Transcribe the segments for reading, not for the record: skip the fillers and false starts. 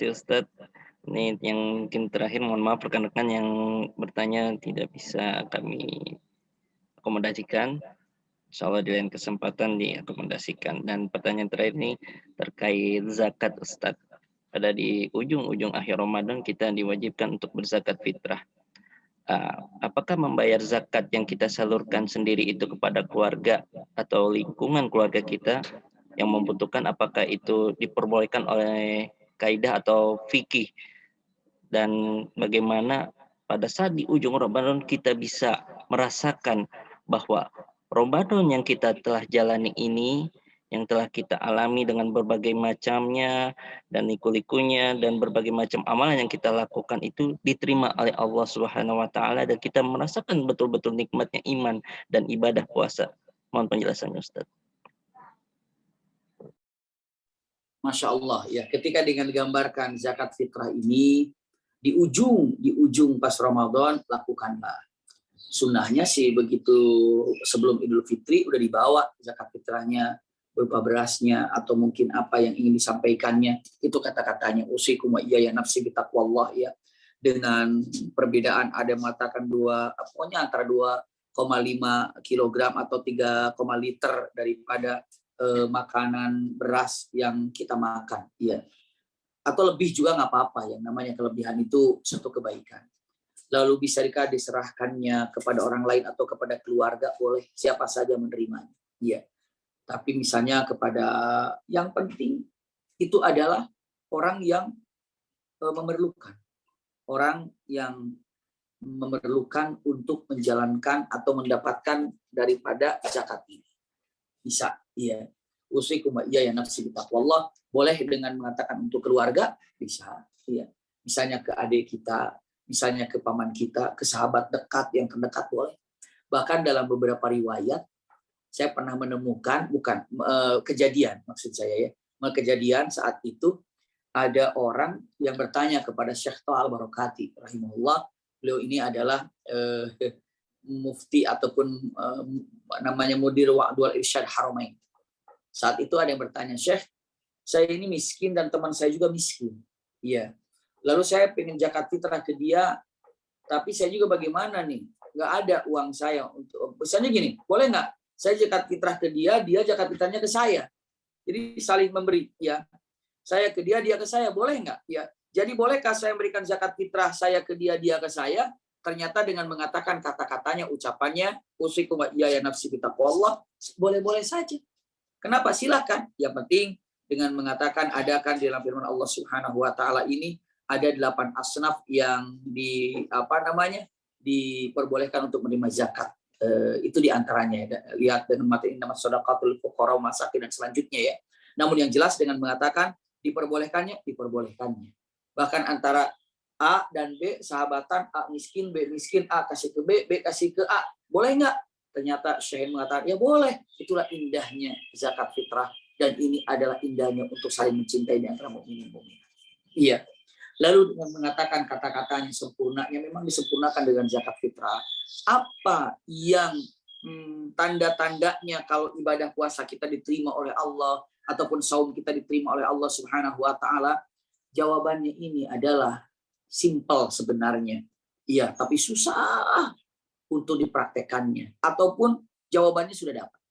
kasih Ustadz. Ini yang mungkin terakhir, mohon maaf rekan-rekan yang bertanya tidak bisa kami akomodasikan. Insyaallah di lain kesempatan diakomodasikan. Dan pertanyaan terakhir ini terkait zakat Ustadz. Pada di ujung-ujung akhir Ramadan kita diwajibkan untuk berzakat fitrah. Apakah membayar zakat yang kita salurkan sendiri itu kepada keluarga atau lingkungan keluarga kita yang membutuhkan, apakah itu diperbolehkan oleh kaidah atau fikih? Dan bagaimana pada saat di ujung Ramadan kita bisa merasakan bahwa Ramadan yang kita telah jalani ini, yang telah kita alami dengan berbagai macamnya dan liku-likunya dan berbagai macam amalan yang kita lakukan itu diterima oleh Allah Subhanahu wa taala, dan kita merasakan betul-betul nikmatnya iman dan ibadah puasa. Mohon penjelasannya Ustaz. Masya Allah ya, ketika dengan digambarkan zakat fitrah ini di ujung pas Ramadan, lakukanlah. Sunnahnya sih begitu sebelum Idul Fitri udah dibawa zakat fitrahnya berupa berasnya atau mungkin apa yang ingin disampaikannya, itu kata-katanya usikum wa iyaya nafsi bitaqwallah ya, dengan perbedaan ada mengatakan pokoknya antara 2,5 kilogram atau 3, liter daripada makanan beras yang kita makan ya, atau lebih juga nggak apa-apa, yang namanya kelebihan itu satu kebaikan. Lalu bisa diserahkannya kepada orang lain atau kepada keluarga, boleh siapa saja menerimanya. Iya. Tapi misalnya kepada yang penting itu adalah orang yang memerlukan. Orang yang memerlukan untuk menjalankan atau mendapatkan daripada zakat ini. Bisa, iya. Usikum wa iyaya nafsi bitaqwallah, boleh dengan mengatakan untuk keluarga, bisa. Iya. Misalnya ke adik kita, misalnya ke paman kita, ke sahabat dekat yang terdekat boleh. Bahkan dalam beberapa riwayat saya pernah menemukan kejadian, maksud saya ya, kejadian saat itu ada orang yang bertanya kepada Syekh Tha Al-Barakati rahimahullah. Beliau ini adalah mufti ataupun namanya mudir wa'dul irsyad haramain. Saat itu ada yang bertanya, Syekh, saya ini miskin dan teman saya juga miskin. Iya. Lalu saya pengen zakat fitrah ke dia, tapi saya juga bagaimana nih? Nggak ada uang saya untuk, misalnya gini, boleh nggak? Saya zakat fitrah ke dia, dia zakat fitrahnya ke saya. Jadi saling memberi, ya. Saya ke dia, dia ke saya, boleh nggak? Ya. Jadi bolehkah saya memberikan zakat fitrah saya ke dia, dia ke saya? Ternyata dengan mengatakan kata-katanya, ucapannya, usikum wa iyaya nafsi bitaqwallah, boleh-boleh saja. Kenapa? Silakan. Yang penting dengan mengatakan adakan di dalam firman Allah Subhanahu wa taala ini ada 8 asnaf yang diperbolehkan untuk menerima zakat. Itu diantaranya. Lihat dengan materi nama shadaqatul fuqara masakin dan selanjutnya ya. Namun yang jelas dengan mengatakan diperbolehkannya. Bahkan antara A dan B sahabatan, A miskin, B miskin, A kasih ke B, B kasih ke A. Boleh nggak? Ternyata Syekh mengatakan ya boleh. Itulah indahnya zakat fitrah, dan ini adalah indahnya untuk saling mencintai di antara mukminin. Iya. Lalu dengan mengatakan kata-katanya sempurnanya, memang disempurnakan dengan zakat fitrah. Apa yang tanda-tandanya kalau ibadah puasa kita diterima oleh Allah ataupun saum kita diterima oleh Allah Subhanahu wa taala? Jawabannya ini adalah simple sebenarnya. Iya, tapi susah untuk dipraktekannya. Ataupun jawabannya sudah dapat.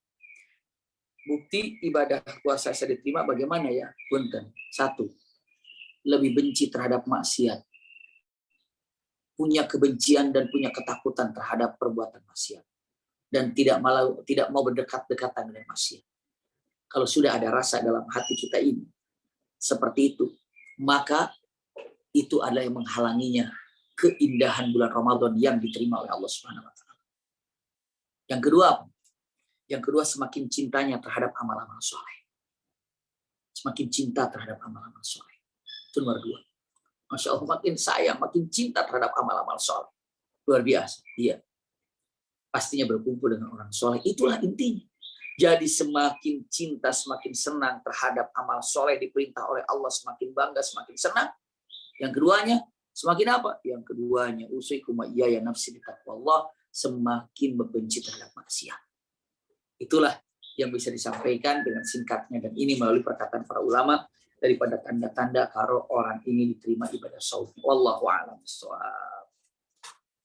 Bukti ibadah puasa saya diterima bagaimana ya? Punten. 1. Lebih benci terhadap maksiat. Punya kebencian dan punya ketakutan terhadap perbuatan maksiat. Dan tidak mau berdekat-dekatan dengan maksiat. Kalau sudah ada rasa dalam hati kita ini seperti itu, maka itu adalah yang menghalanginya keindahan bulan Ramadan yang diterima oleh Allah Subhanahu wa taala. Yang kedua, Yang kedua, semakin cintanya terhadap amal-amal soleh. Semakin cinta terhadap amal-amal soleh. Itu nomor 2. Masya Allah, makin sayang, makin cinta terhadap amal-amal soleh. Luar biasa. Iya. Pastinya berkumpul dengan orang soleh. Itulah intinya. Jadi semakin cinta, semakin senang terhadap amal soleh diperintah oleh Allah, semakin bangga, semakin senang. Yang keduanya, semakin apa? Yang keduanya, usikum wa iyaya nafsi bitaqwallah, semakin membenci terhadap maksiat. Itulah yang bisa disampaikan dengan singkatnya, dan ini melalui perkataan para ulama daripada tanda-tanda kalau orang ini diterima ibadah saum. Wallahu a'lam bishawab.